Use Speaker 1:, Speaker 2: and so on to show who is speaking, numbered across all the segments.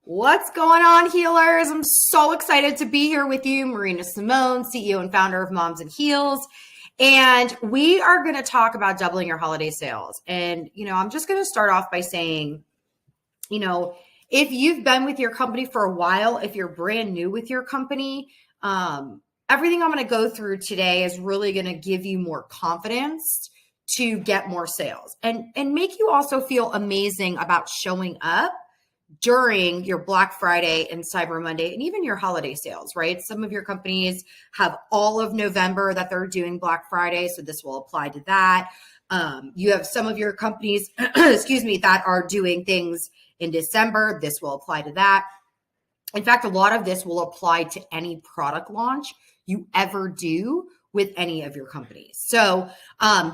Speaker 1: What's going on, healers? I'm so excited to be here with you. Marina Simone, CEO and founder of Moms and Heels. And we are going to talk about doubling your holiday sales. And, I'm just going to start off by saying, if you've been with your company for a while, if you're brand new with your company, everything I'm going to go through today is really going to give you more confidence to get more sales and make you also feel amazing about showing up during your Black Friday and Cyber Monday and even your holiday sales, right? Some of your companies have all of November that they're doing Black Friday, so this will apply to that. You have some of your companies, that are doing things in December. This will apply to that. In fact, a lot of this will apply to any product launch you ever do with any of your companies. So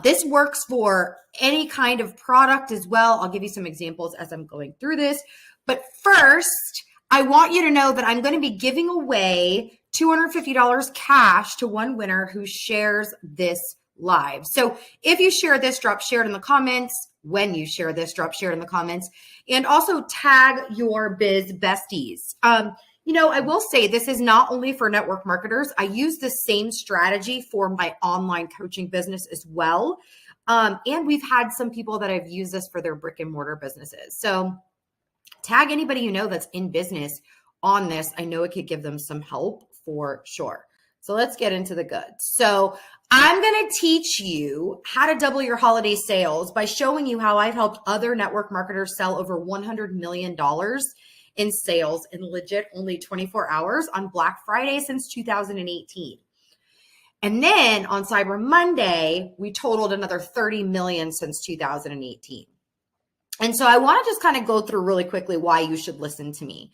Speaker 1: this works for any kind of product as well. I'll give you some examples as I'm going through this. But first, I want you to know that I'm going to be giving away $250 cash to one winner who shares this live. So if you share this, drop share it in the comments. When you share this, drop share it in the comments. And also tag your biz besties. I will say this is not only for network marketers. I use the same strategy for my online coaching business as well. And we've had some people that have used this for their brick and mortar businesses. So tag anybody you know that's in business on this. I know it could give them some help for sure. So let's get into the goods. So I'm going to teach you how to double your holiday sales by showing you how I've helped other network marketers sell over $100 million in sales in legit only 24 hours on Black Friday since 2018. And then on Cyber Monday, we totaled another 30 million since 2018. And so I want to just kind of go through really quickly why you should listen to me.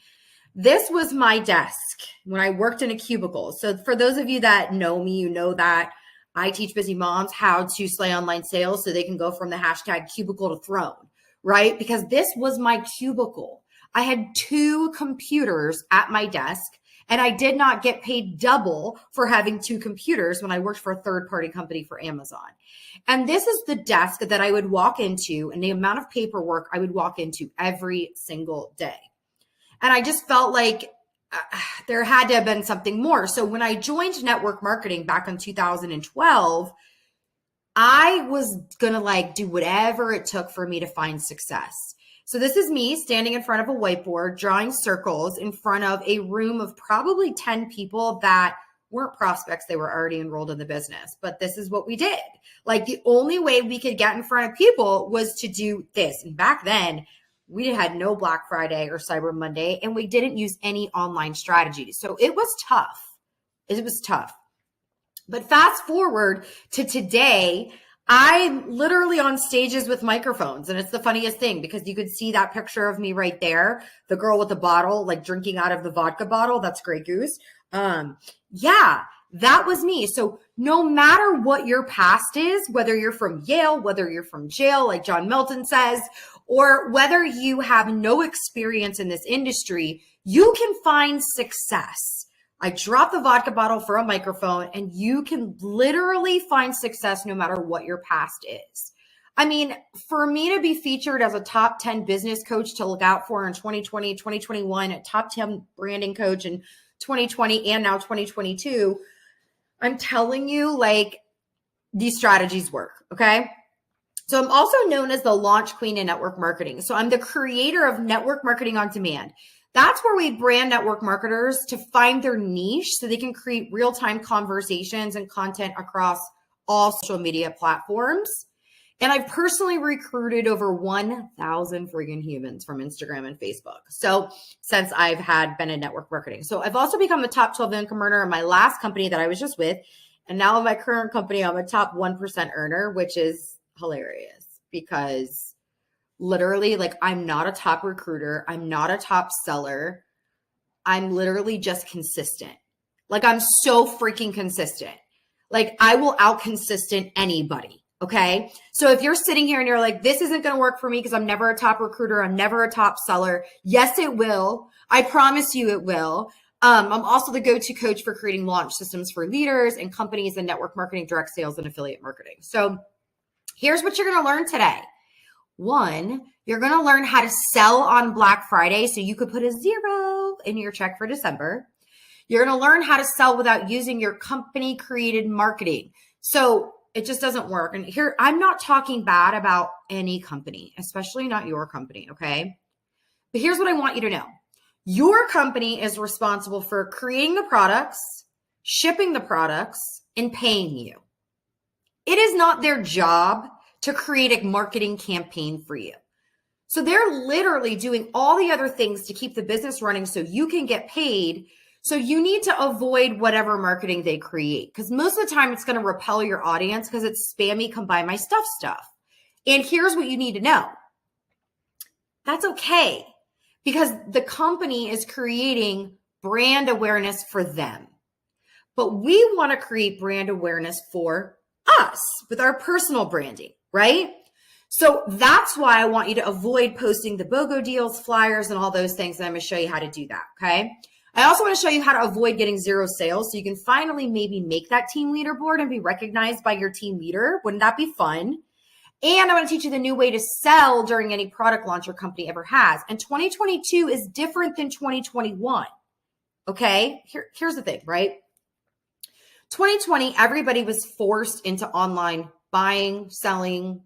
Speaker 1: This was my desk when I worked in a cubicle. So for those of you that know me, you know that I teach busy moms how to slay online sales so they can go from the hashtag cubicle to throne, right? Because this was my cubicle. I had 2 computers at my desk, and I did not get paid double for having 2 computers when I worked for a third-party company for Amazon. And this is the desk that I would walk into and the amount of paperwork I would walk into every single day. And I just felt like there had to have been something more. So when I joined network marketing back in 2012, I was going to do whatever it took for me to find success. So this is me standing in front of a whiteboard, drawing circles in front of a room of probably 10 people that weren't prospects. They were already enrolled in the business, but this is what we did. The only way we could get in front of people was to do this. And back then we had no Black Friday or Cyber Monday, and we didn't use any online strategies. So it was tough. It was tough. But fast forward to today, I'm literally on stages with microphones. And it's the funniest thing because you could see that picture of me right there. The girl with the bottle, drinking out of the vodka bottle. That's Grey Goose. Yeah, that was me. So no matter what your past is, whether you're from Yale, whether you're from jail, like John Milton says, or whether you have no experience in this industry, you can find success. I drop the vodka bottle for a microphone and you can literally find success no matter what your past is. I mean, for me to be featured as a top 10 business coach to look out for in 2020, 2021, a top 10 branding coach in 2020 and now 2022, I'm telling you, these strategies work, okay? So I'm also known as the launch queen in network marketing. So I'm the creator of Network Marketing on Demand. That's where we brand network marketers to find their niche so they can create real-time conversations and content across all social media platforms. And I've personally recruited over 1,000 friggin' humans from Instagram and Facebook. So since I've been in network marketing. So I've also become the top 12 income earner in my last company that I was just with. And now in my current company, I'm a top 1% earner, which is hilarious because literally, I'm not a top recruiter. I'm not a top seller. I'm literally just consistent. I'm so freaking consistent. I will out consistent anybody. Okay. So if you're sitting here and you're like, this isn't going to work for me because I'm never a top recruiter. I'm never a top seller. Yes, it will. I promise you it will. I'm also the go-to coach for creating launch systems for leaders and companies in network marketing, direct sales, and affiliate marketing. So here's what you're going to learn today. One, you're going to learn how to sell on Black Friday so you could put a 0 in your check for December. You're going to learn how to sell without using your company created marketing. So it just doesn't work. And here, I'm not talking bad about any company, especially not your company, okay? But here's what I want you to know. Your company is responsible for creating the products, shipping the products, and paying you. It is not their job to create a marketing campaign for you. So they're literally doing all the other things to keep the business running so you can get paid. So you need to avoid whatever marketing they create, because most of the time it's going to repel your audience because it's spammy, come buy my stuff. And here's what you need to know. That's okay, because the company is creating brand awareness for them. But we want to create brand awareness for us with our personal branding, right? So that's why I want you to avoid posting the BOGO deals, flyers, and all those things. And I'm going to show you how to do that, okay? I also want to show you how to avoid getting 0 sales so you can finally maybe make that team leaderboard and be recognized by your team leader. Wouldn't that be fun? And I'm going to teach you the new way to sell during any product launch your company ever has. And 2022 is different than 2021, okay? Here's the thing, right? 2020, everybody was forced into online buying, selling,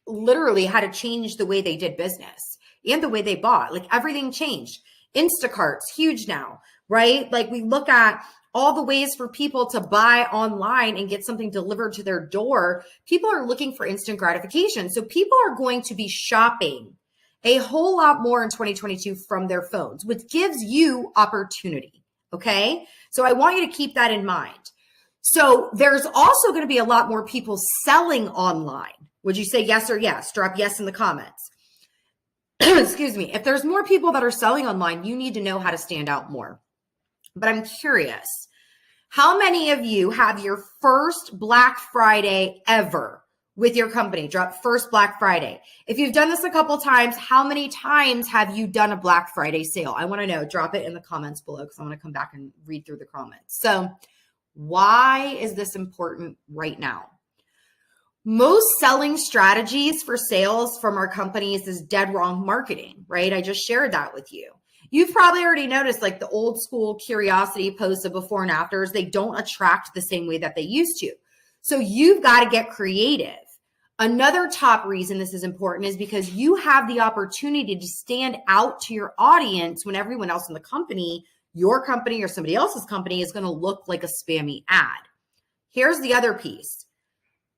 Speaker 1: literally had to change the way they did business and the way they bought. Like everything changed. Instacart's huge now, right? Like we look at all the ways for people to buy online and get something delivered to their door. People are looking for instant gratification. So people are going to be shopping a whole lot more in 2022 from their phones, which gives you opportunity. Okay. So I want you to keep that in mind. So there's also going to be a lot more people selling online. Would you say yes or yes? Drop yes in the comments. Excuse me. If there's more people that are selling online, you need to know how to stand out more. But I'm curious, how many of you have your first Black Friday ever with your company? Drop first Black Friday. If you've done this a couple times, how many times have you done a Black Friday sale? I want to know. Drop it in the comments below because I'm going to come back and read through the comments. So why is this important right now? Most selling strategies for sales from our companies is dead wrong marketing, right? I just shared that with you. You've probably already noticed like the old school curiosity posts of before and afters, they don't attract the same way that they used to. So you've got to get creative. Another top reason this is important is because you have the opportunity to stand out to your audience when everyone else in the company, your company or somebody else's company, is going to look like a spammy ad. Here's the other piece.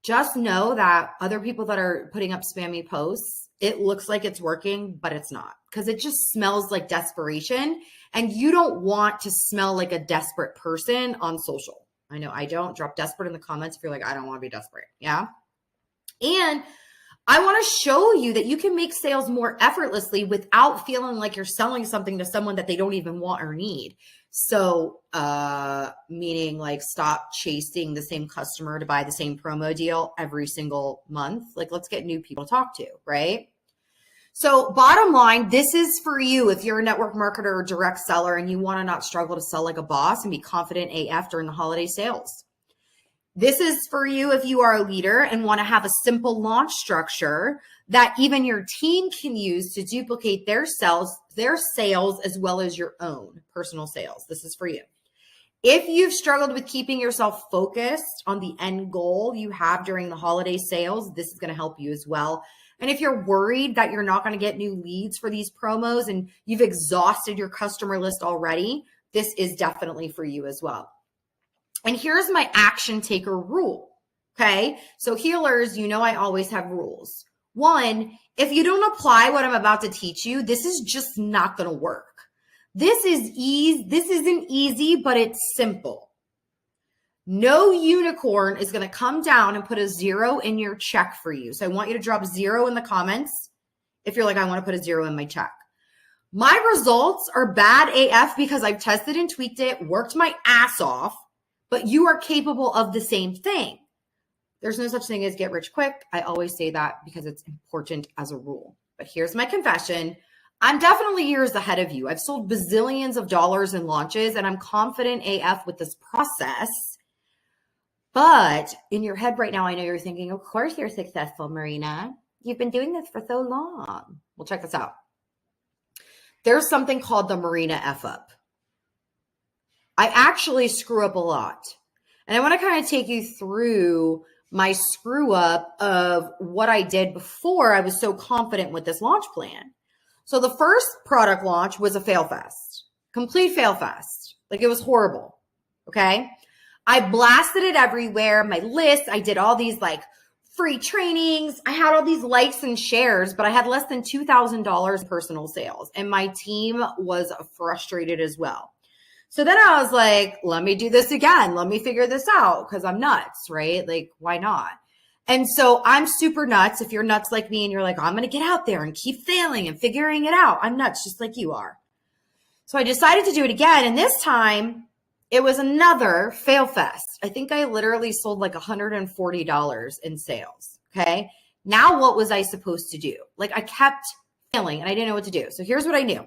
Speaker 1: Just know that other people that are putting up spammy posts, it looks like it's working, but it's not, because it just smells like desperation. And you don't want to smell like a desperate person on social. I know I don't. Drop desperate in the comments if you're like, I don't want to be desperate. Yeah. And I want to show you that you can make sales more effortlessly without feeling like you're selling something to someone that they don't even want or need. So, meaning like stop chasing the same customer to buy the same promo deal every single month. Like, let's get new people to talk to, right? So bottom line, this is for you if you're a network marketer or direct seller and you want to not struggle to sell like a boss and be confident AF during the holiday sales. This is for you if you are a leader and want to have a simple launch structure that even your team can use to duplicate their sales as well as your own personal sales. This is for you. If you've struggled with keeping yourself focused on the end goal you have during the holiday sales, this is going to help you as well. And if you're worried that you're not going to get new leads for these promos and you've exhausted your customer list already, this is definitely for you as well. And here's my action taker rule. Okay. So healers, you know, I always have rules. One, if you don't apply what I'm about to teach you, this is just not going to work. This isn't easy, but it's simple. No unicorn is going to come down and put a 0 in your check for you. So I want you to drop 0 in the comments if you're like, I want to put a 0 in my check. My results are bad AF because I've tested and tweaked it, worked my ass off, but you are capable of the same thing. There's no such thing as get rich quick. I always say that because it's important as a rule. But here's my confession. I'm definitely years ahead of you. I've sold bazillions of dollars in launches and I'm confident AF with this process. But in your head right now, I know you're thinking, of course you're successful, Marina. You've been doing this for so long. Well, check this out. There's something called the Marina F up. I actually screw up a lot. And I want to kind of take you through my screw up of what I did before I was so confident with this launch plan. So the first product launch was a fail fest, complete fail fest. Like it was horrible. Okay. I blasted it everywhere. My list, I did all these like free trainings. I had all these likes and shares, but I had less than $2,000 personal sales. And my team was frustrated as well. So then I was like, let me do this again. Let me figure this out because I'm nuts, right? Like, why not? And so I'm super nuts. If you're nuts like me and you're like, I'm going to get out there and keep failing and figuring it out. I'm nuts just like you are. So I decided to do it again. And this time it was another fail fest. I think I literally sold like $140 in sales. Okay. Now what was I supposed to do? Like I kept failing and I didn't know what to do. So here's what I knew.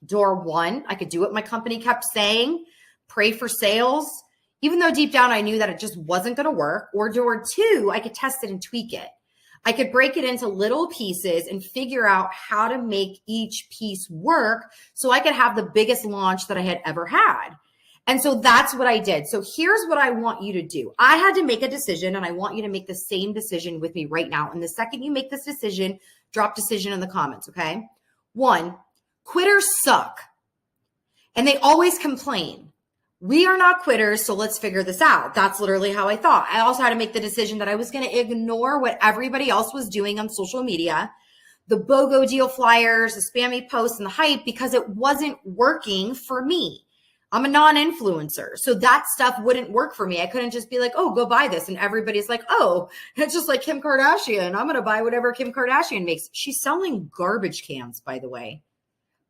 Speaker 1: Door one, I could do what my company kept saying, pray for sales, even though deep down I knew that it just wasn't going to work. Or door two, I could test it and tweak it. I could break it into little pieces and figure out how to make each piece work so I could have the biggest launch that I had ever had. And so that's what I did. So here's what I want you to do. I had to make a decision and I want you to make the same decision with me right now. And the second you make this decision, drop decision in the comments, okay? 1, quitters suck. And they always complain. We are not quitters, so let's figure this out. That's literally how I thought. I also had to make the decision that I was going to ignore what everybody else was doing on social media, the BOGO deal flyers, the spammy posts, and the hype, because it wasn't working for me. I'm a non-influencer, so that stuff wouldn't work for me. I couldn't just be like, oh, go buy this. And everybody's like, oh, it's just like Kim Kardashian. I'm going to buy whatever Kim Kardashian makes. She's selling garbage cans, by the way.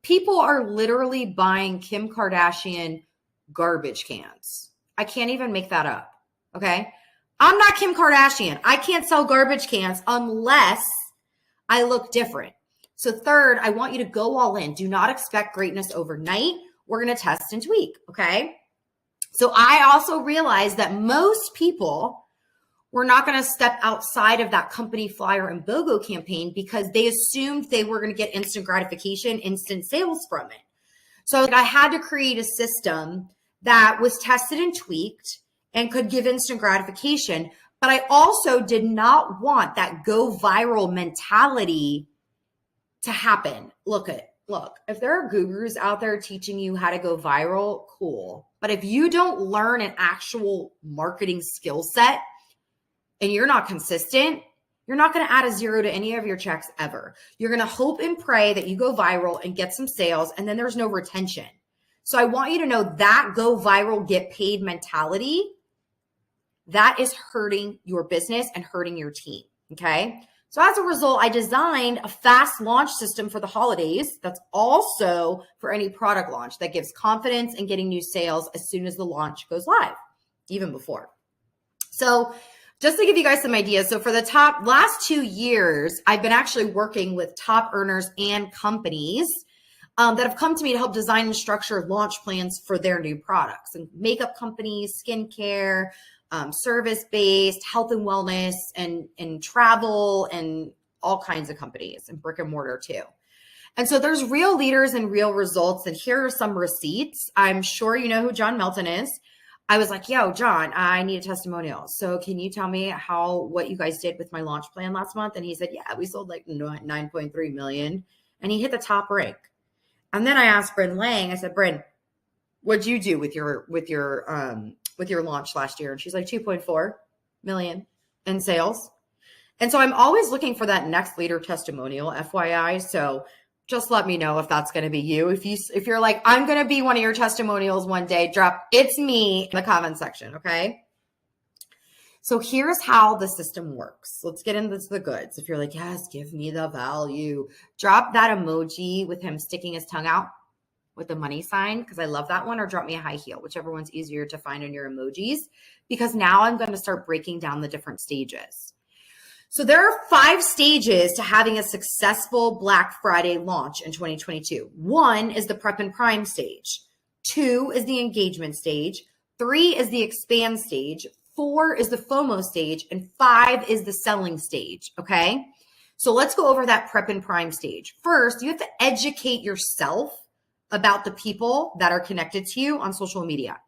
Speaker 1: People are literally buying Kim Kardashian garbage cans. I can't even make that up. Okay. I'm not Kim Kardashian. I can't sell garbage cans unless I look different. So third, I want you to go all in. Do not expect greatness overnight. We're going to test and tweak. Okay. So I also realized that most people were not going to step outside of that company flyer and BOGO campaign because they assumed they were going to get instant gratification, instant sales from it. So I had to create a system that was tested and tweaked and could give instant gratification. But I also did not want that go viral mentality to happen. Look, if there are gurus out there teaching you how to go viral, cool. But if you don't learn an actual marketing skill set and you're not consistent, you're not going to add a zero to any of your checks ever. You're going to hope and pray that you go viral and get some sales, and then there's no retention. So I want you to know that go viral, get paid mentality, that is hurting your business and hurting your team, okay? So as a result, I designed a fast launch system for the holidays that's also for any product launch that gives confidence in getting new sales as soon as the launch goes live, even before. So just to give you guys some ideas, so for the last 2 years, I've been actually working with top earners and companies that have come to me to help design and structure launch plans for their new products, and makeup companies, skincare, service-based, health and wellness, and travel, and all kinds of companies, and brick and mortar too. And so there's real leaders and real results. And here are some receipts. I'm sure you know who John Melton is. I was like, yo, John, I need a testimonial. So can you tell me what you guys did with my launch plan last month? And he said, yeah, we sold like 9.3 million. And he hit the top rank. And then I asked Bryn Lang, I said, Bryn, what'd you do with your launch last year? And she's like 2.4 million in sales. And so I'm always looking for that next leader testimonial, FYI. So just let me know if that's going to be you. If you're like, I'm going to be one of your testimonials one day, drop it's me in the comment section. Okay. So here's how the system works. Let's get into the goods. If you're like, yes, give me the value, drop that emoji with him sticking his tongue out with the money sign, because I love that one, or drop me a high heel, whichever one's easier to find in your emojis, because now I'm going to start breaking down the different stages. So there are 5 stages to having a successful Black Friday launch in 2022. 1 is the prep and prime stage. 2 is the engagement stage. 3 is the expand stage. 4 is the FOMO stage. And 5 is the selling stage. Okay. So let's go over that prep and prime stage. First, you have to educate yourself about the people that are connected to you on social media.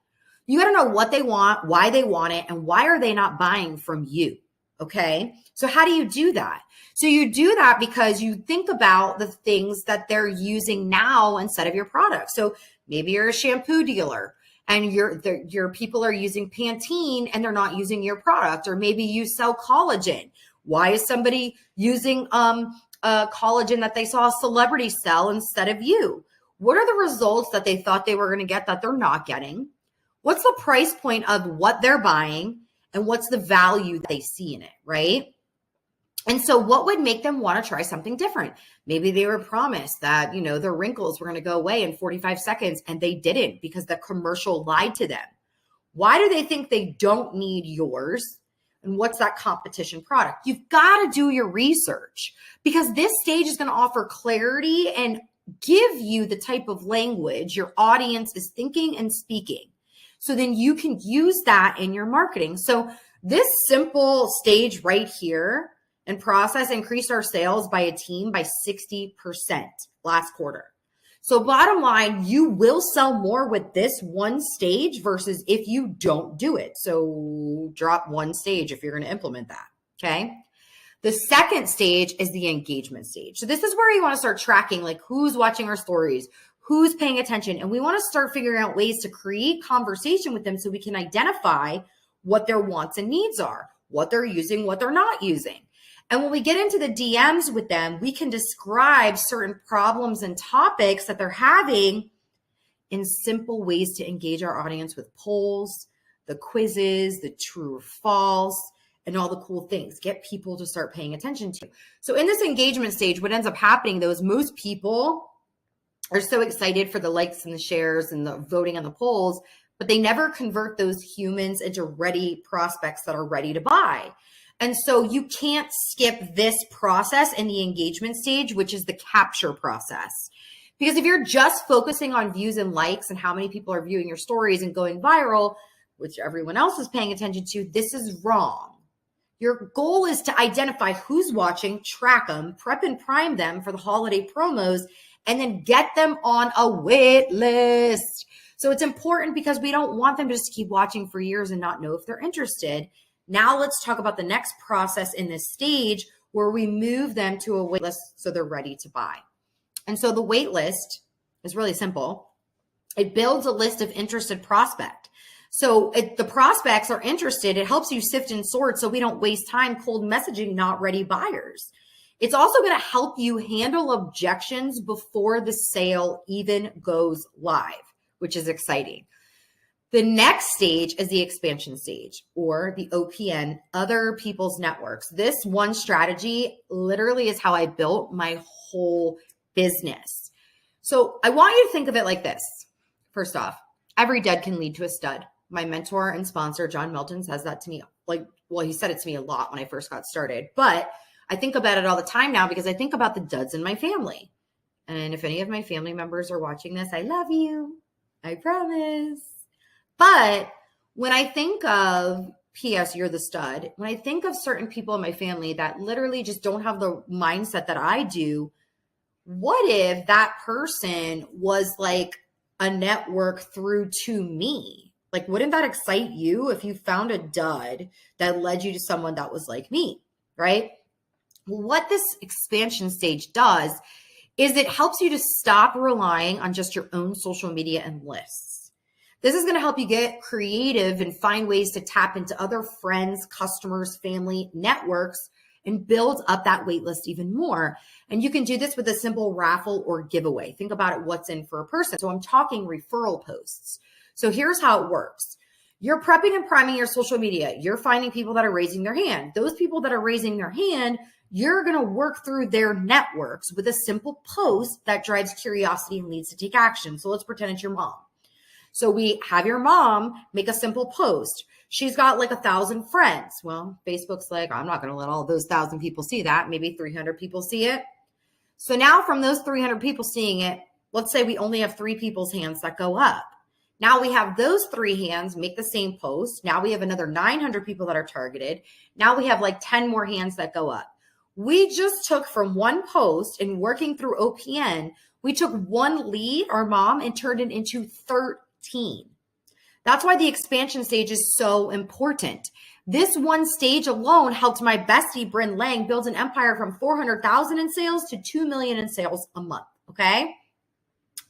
Speaker 1: You got to know what they want, why they want it, and why are they not buying from you? Okay. So how do you do that? So you do that because you think about the things that they're using now instead of your product. So maybe you're a shampoo dealer and your people are using Pantene and they're not using your product. Or maybe you sell collagen. Why is somebody using collagen that they saw a celebrity sell instead of you? What are the results that they thought they were going to get that they're not getting? What's the price point of what they're buying? And what's the value that they see in it, right? And so what would make them want to try something different? Maybe they were promised that, their wrinkles were going to go away in 45 seconds and they didn't because the commercial lied to them. Why do they think they don't need yours? And what's that competition product? You've got to do your research because this stage is going to offer clarity and give you the type of language your audience is thinking and speaking. So then you can use that in your marketing. So this simple stage right here and process increased our sales by a team by 60% last quarter. So bottom line, you will sell more with this one stage versus if you don't do it. So drop one stage if you're going to implement that. Okay. The second stage is the engagement stage. So this is where you want to start tracking, like who's watching our stories, who's paying attention. And we want to start figuring out ways to create conversation with them so we can identify what their wants and needs are, what they're using, what they're not using. And when we get into the DMs with them, we can describe certain problems and topics that they're having in simple ways to engage our audience with polls, the quizzes, the true or false, and all the cool things. Get people to start paying attention to. So in this engagement stage, what ends up happening though is most people are so excited for the likes and the shares and the voting on the polls, but they never convert those humans into ready prospects that are ready to buy. And so you can't skip this process in the engagement stage, which is the capture process. Because if you're just focusing on views and likes and how many people are viewing your stories and going viral, which everyone else is paying attention to, this is wrong. Your goal is to identify who's watching, track them, prep and prime them for the holiday promos, and then get them on a wait list. So it's important because we don't want them to just keep watching for years and not know if they're interested. Now let's talk about the next process in this stage where we move them to a wait list so they're ready to buy. And so the wait list is really simple. It builds a list of interested prospects. So if the prospects are interested, it helps you sift and sort so we don't waste time cold messaging not ready buyers. It's also going to help you handle objections before the sale even goes live, which is exciting. The next stage is the expansion stage, or the OPN, other people's networks. This one strategy literally is how I built my whole business. So I want you to think of it like this. First off, every dud can lead to a stud. My mentor and sponsor, John Melton, says that to me. He said it to me a lot when I first got started, but I think about it all the time now because I think about the duds in my family. And if any of my family members are watching this, I love you. I promise. But when I think of, P.S., you're the stud, when I think of certain people in my family that literally just don't have the mindset that I do, what if that person was like a network through to me? Like, wouldn't that excite you if you found a dud that led you to someone that was like me, right? What this expansion stage does is it helps you to stop relying on just your own social media and lists. This is going to help you get creative and find ways to tap into other friends, customers, family, networks, and build up that wait list even more. And you can do this with a simple raffle or giveaway. Think about it, what's in for a person. So I'm talking referral posts. So here's how it works. You're prepping and priming your social media. You're finding people that are raising their hand. Those people that are raising their hand, you're going to work through their networks with a simple post that drives curiosity and leads to take action. So let's pretend it's your mom. So we have your mom make a simple post. She's got like 1,000 friends. Well, Facebook's like, I'm not going to let all those 1,000 people see that. Maybe 300 people see it. So now from those 300 people seeing it, let's say we only have 3 people's hands that go up. Now we have those 3 hands make the same post. Now we have another 900 people that are targeted. Now we have like 10 more hands that go up. We just took from one post and working through OPN, we took one lead, our mom, and turned it into 13. That's why the expansion stage is so important. This one stage alone helped my bestie, Bryn Lang, build an empire from 400,000 in sales to 2 million in sales a month. Okay.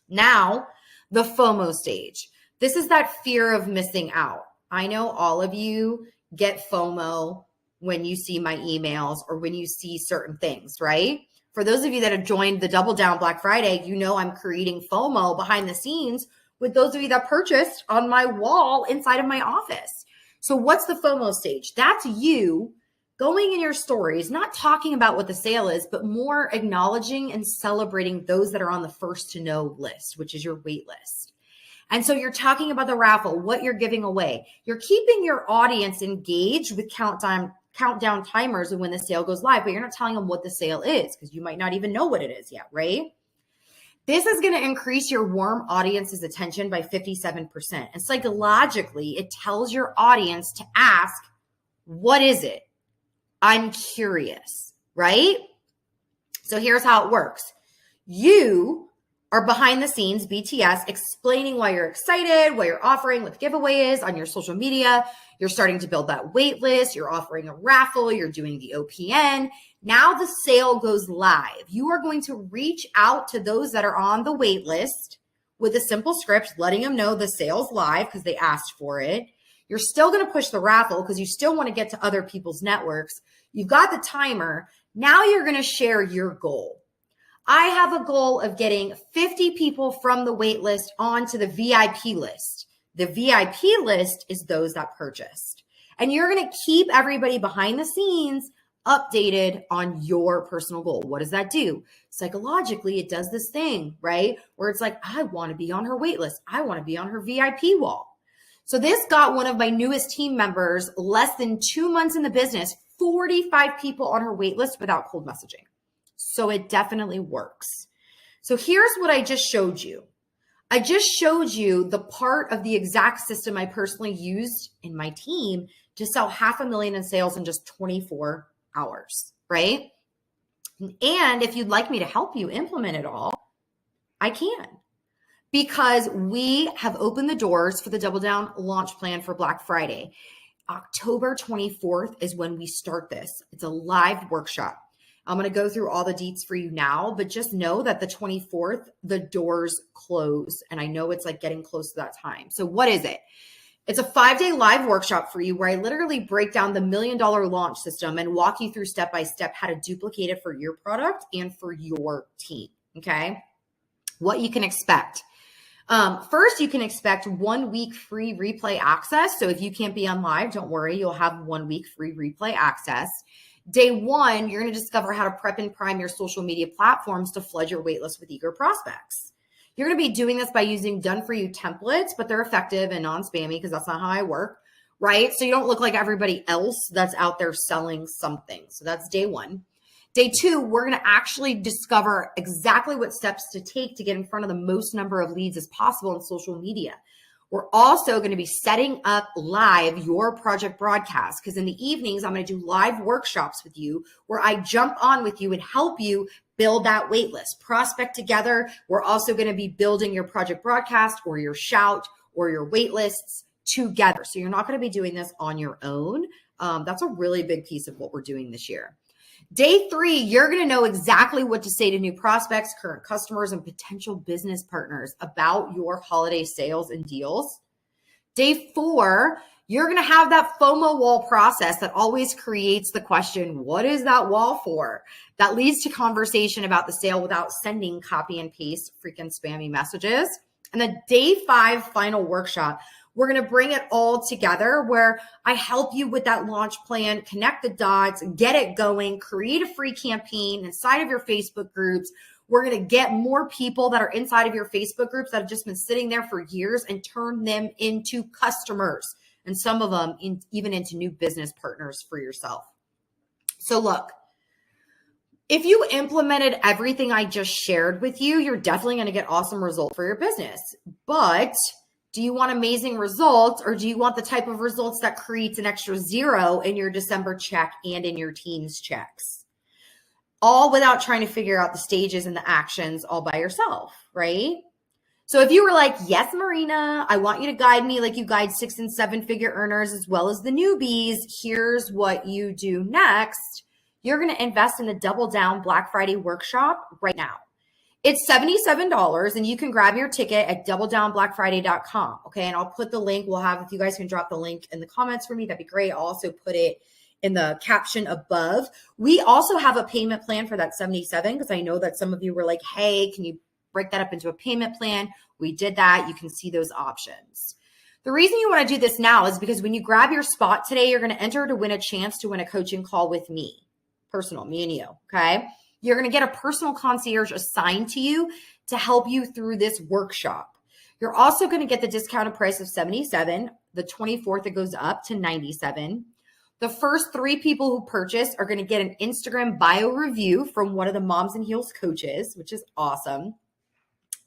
Speaker 1: Now, the FOMO stage. This is that fear of missing out. I know all of you get FOMO when you see my emails or when you see certain things, right? For those of you that have joined the Double Down Black Friday, you know I'm creating FOMO behind the scenes with those of you that purchased on my wall inside of my office. So what's the FOMO stage? That's you going in your stories, not talking about what the sale is, but more acknowledging and celebrating those that are on the first to know list, which is your wait list. And so you're talking about the raffle, what you're giving away. You're keeping your audience engaged with countdown timers of when the sale goes live, but you're not telling them what the sale is because you might not even know what it is yet, right? This is going to increase your warm audience's attention by 57%. And psychologically, it tells your audience to ask, what is it? I'm curious, right? So here's how it works. You are behind the scenes, BTS, explaining why you're excited, what you're offering, what the giveaway is on your social media. You're starting to build that wait list. You're offering a raffle. You're doing the OPN. Now the sale goes live. You are going to reach out to those that are on the wait list with a simple script, letting them know the sale's live because they asked for it. You're still going to push the raffle because you still want to get to other people's networks. You've got the timer. Now you're going to share your goal. I have a goal of getting 50 people from the wait list onto the VIP list. The VIP list is those that purchased. And you're going to keep everybody behind the scenes updated on your personal goal. What does that do? Psychologically, it does this thing, right? Where it's like, I want to be on her wait list. I want to be on her VIP wall. So this got one of my newest team members, less than 2 months in the business, 45 people on her wait list without cold messaging. So it definitely works. So here's what I just showed you. I just showed you the part of the exact system I personally used in my team to sell $500,000 in sales in just 24 hours, right? And if you'd like me to help you implement it all, I can. Because we have opened the doors for the Double Down launch plan for Black Friday. October 24th is when we start this. It's a live workshop. I'm going to go through all the deets for you now, but just know that the 24th, the doors close. And I know it's like getting close to that time. So what is it? It's a 5-day live workshop for you where I literally break down the $1 million launch system and walk you through step-by-step how to duplicate it for your product and for your team. Okay. What you can expect. First, you can expect 1 week free replay access. So if you can't be on live, don't worry, you'll have 1 week free replay access. Day 1, you're going to discover how to prep and prime your social media platforms to flood your waitlist with eager prospects. You're going to be doing this by using done-for-you templates, but they're effective and non-spammy because that's not how I work, right? So you don't look like everybody else that's out there selling something. So that's day 1. Day 2, we're going to actually discover exactly what steps to take to get in front of the most number of leads as possible on social media. We're also going to be setting up live your project broadcast because in the evenings, I'm going to do live workshops with you where I jump on with you and help you build that wait list. Prospect together. We're also going to be building your project broadcast or your shout or your wait lists together. So you're not going to be doing this on your own. That's a really big piece of what we're doing this year. Day 3, you're going to know exactly what to say to new prospects, current customers, and potential business partners about your holiday sales and deals. Day 4, you're going to have that FOMO wall process that always creates the question, what is that wall for? That leads to conversation about the sale without sending copy and paste freaking spammy messages. And the day 5 final workshop, we're going to bring it all together where I help you with that launch plan, connect the dots, get it going, create a free campaign inside of your Facebook groups. We're going to get more people that are inside of your Facebook groups that have just been sitting there for years and turn them into customers and some of them even into new business partners for yourself. So look, if you implemented everything I just shared with you, you're definitely going to get awesome results for your business. But do you want amazing results or do you want the type of results that creates an extra 0 in your December check and in your team's checks? all without trying to figure out the stages and the actions all by yourself, right? So if you were like, yes, Marina, I want you to guide me like you guide 6- and 7-figure earners as well as the newbies, here's what you do next. You're going to invest in the Double Down Black Friday workshop right now. It's $77 and you can grab your ticket at doubledownblackfriday.com. Okay. And I'll put the link. We'll have, if you guys can drop the link in the comments for me, that'd be great. I'll also put it in the caption above. We also have a payment plan for that 77 because I know that some of you were like, hey, can you break that up into a payment plan? We did that. You can see those options. The reason you want to do this now is because when you grab your spot today, you're going to enter to win a chance to win a coaching call with me, personal, me and you. Okay. You're going to get a personal concierge assigned to you to help you through this workshop. You're also going to get the discounted price of $77. The 24th, it goes up to $97. The first 3 people who purchase are going to get an Instagram bio review from one of the Moms and Heels coaches, which is awesome.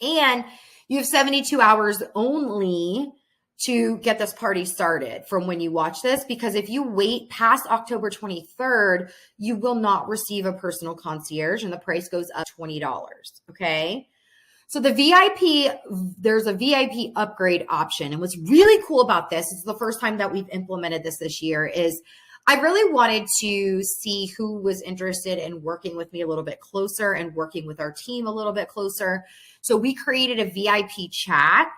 Speaker 1: And you have 72 hours only to get this party started from when you watch this, because if you wait past October 23rd, you will not receive a personal concierge and the price goes up $20. Okay. So the VIP, there's a VIP upgrade option. And what's really cool about this, it's the first time that we've implemented this year, is I really wanted to see who was interested in working with me a little bit closer and working with our team a little bit closer. So we created a VIP chat.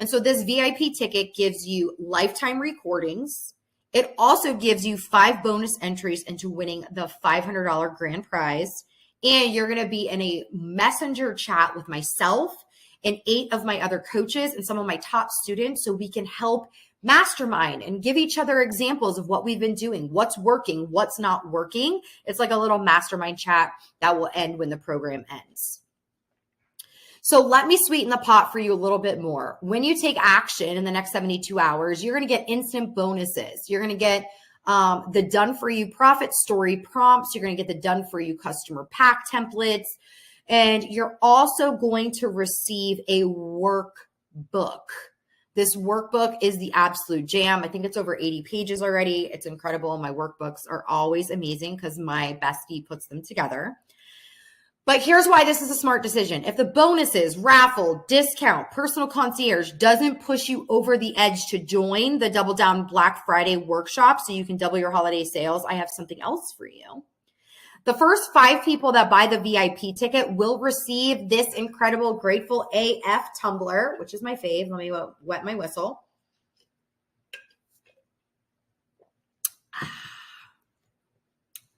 Speaker 1: And so this VIP ticket gives you lifetime recordings. It also gives you 5 bonus entries into winning the $500 grand prize. And you're going to be in a messenger chat with myself and 8 of my other coaches and some of my top students, so we can help mastermind and give each other examples of what we've been doing, what's working, what's not working. It's like a little mastermind chat that will end when the program ends. So let me sweeten the pot for you a little bit more. When you take action in the next 72 hours, you're going to get instant bonuses. You're going to get the done-for-you profit story prompts. You're going to get the done-for-you customer pack templates. And you're also going to receive a workbook. This workbook is the absolute jam. I think it's over 80 pages already. It's incredible. My workbooks are always amazing because my bestie puts them together. But here's why this is a smart decision. If the bonuses, raffle, discount, personal concierge doesn't push you over the edge to join the Double Down Black Friday workshop so you can double your holiday sales, I have something else for you. The first 5 people that buy the VIP ticket will receive this incredible Grateful AF tumbler, which is my fave. Let me wet my whistle.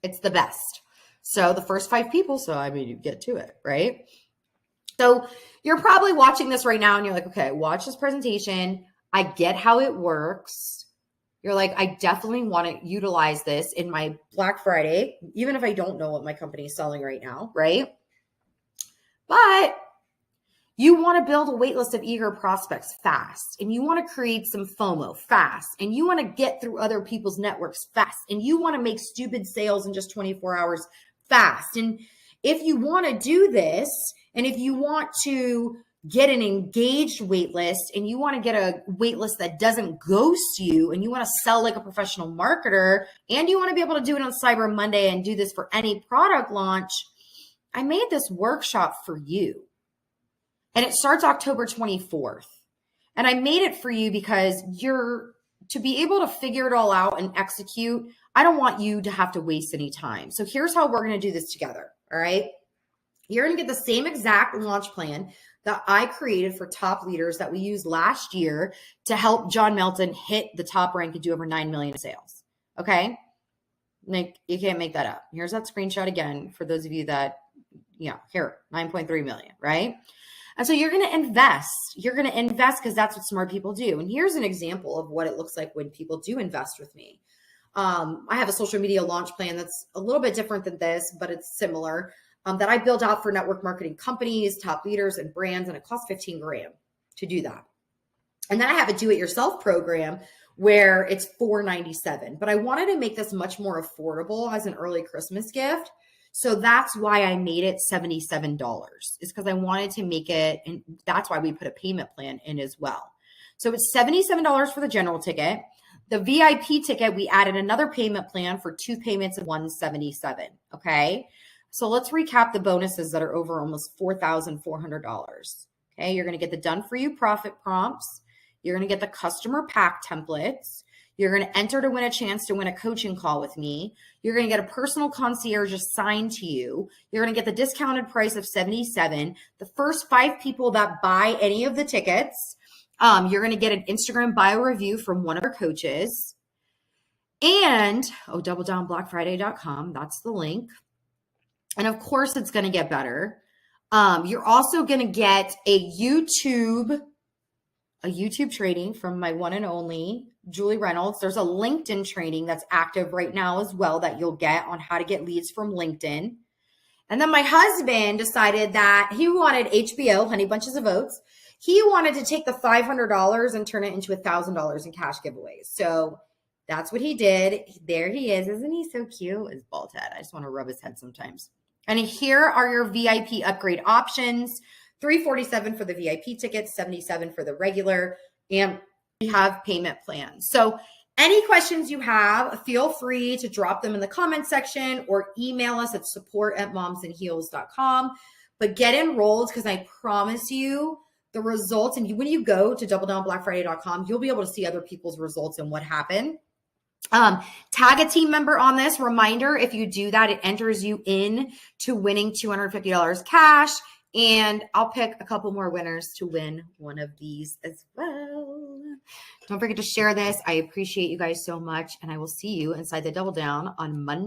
Speaker 1: It's the best. So the first 5 people, so I mean, you get to it, right? So you're probably watching this right now and you're like, okay, watch this presentation. I get how it works. You're like, I definitely want to utilize this in my Black Friday, even if I don't know what my company is selling right now, right? But you want to build a wait list of eager prospects fast, and you want to create some FOMO fast, and you want to get through other people's networks fast, and you want to make stupid sales in just 24 hours fast. And if you want to do this, and if you want to get an engaged wait list, and you want to get a wait list that doesn't ghost you, and you want to sell like a professional marketer, and you want to be able to do it on Cyber Monday and do this for any product launch, I made this workshop for you. And it starts October 24th. And I made it for you because to be able to figure it all out and execute, I don't want you to have to waste any time. So here's how we're going to do this together. All right. You're going to get the same exact launch plan that I created for top leaders that we used last year to help John Melton hit the top rank and do over 9 million in sales. Okay. Like, you can't make that up. Here's that screenshot again for those of you that, here, 9.3 million, right? And so you're going to invest. You're going to invest because that's what smart people do. And here's an example of what it looks like when people do invest with me. I have a social media launch plan that's a little bit different than this, but it's similar, that I build out for network marketing companies, top leaders, and brands. And it costs 15 grand to do that. And then I have a do-it-yourself program where it's $497. But I wanted to make this much more affordable as an early Christmas gift. So that's why I made it $77, is because I wanted to make it, and that's why we put a payment plan in as well. So it's $77 for the general ticket. The VIP ticket, we added another payment plan for 2 payments of $177. Okay. So let's recap the bonuses that are over almost $4,400. Okay, you're going to get the done for you profit prompts. You're going to get the customer pack templates. You're going to enter to win a chance to win a coaching call with me. You're going to get a personal concierge assigned to you. You're going to get the discounted price of $77. The first 5 people that buy any of the tickets, you're going to get an Instagram bio review from one of our coaches. And, doubledownblackfriday.com, that's the link. And of course, it's going to get better. You're also going to get a YouTube training from my one and only Julie Reynolds. There's a LinkedIn training that's active right now as well that you'll get on how to get leads from LinkedIn. And then my husband decided that he wanted HBO, Honey Bunches of Oats. He wanted to take the $500 and turn it into $1,000 in cash giveaways. So that's what he did. There he is. Isn't he so cute? His bald head. I just want to rub his head sometimes. And here are your VIP upgrade options. $347 for the VIP tickets, $77 for the regular, and we have payment plans. So any questions you have, feel free to drop them in the comment section or email us at support@momsandheels.com. But get enrolled, because I promise you the results, and when you go to doubledownblackfriday.com, you'll be able to see other people's results and what happened. Tag a team member on this. Reminder, if you do that, it enters you in to winning $250 cash. And I'll pick a couple more winners to win one of these as well. Don't forget to share this. I appreciate you guys so much. And I will see you inside the Double Down on Monday.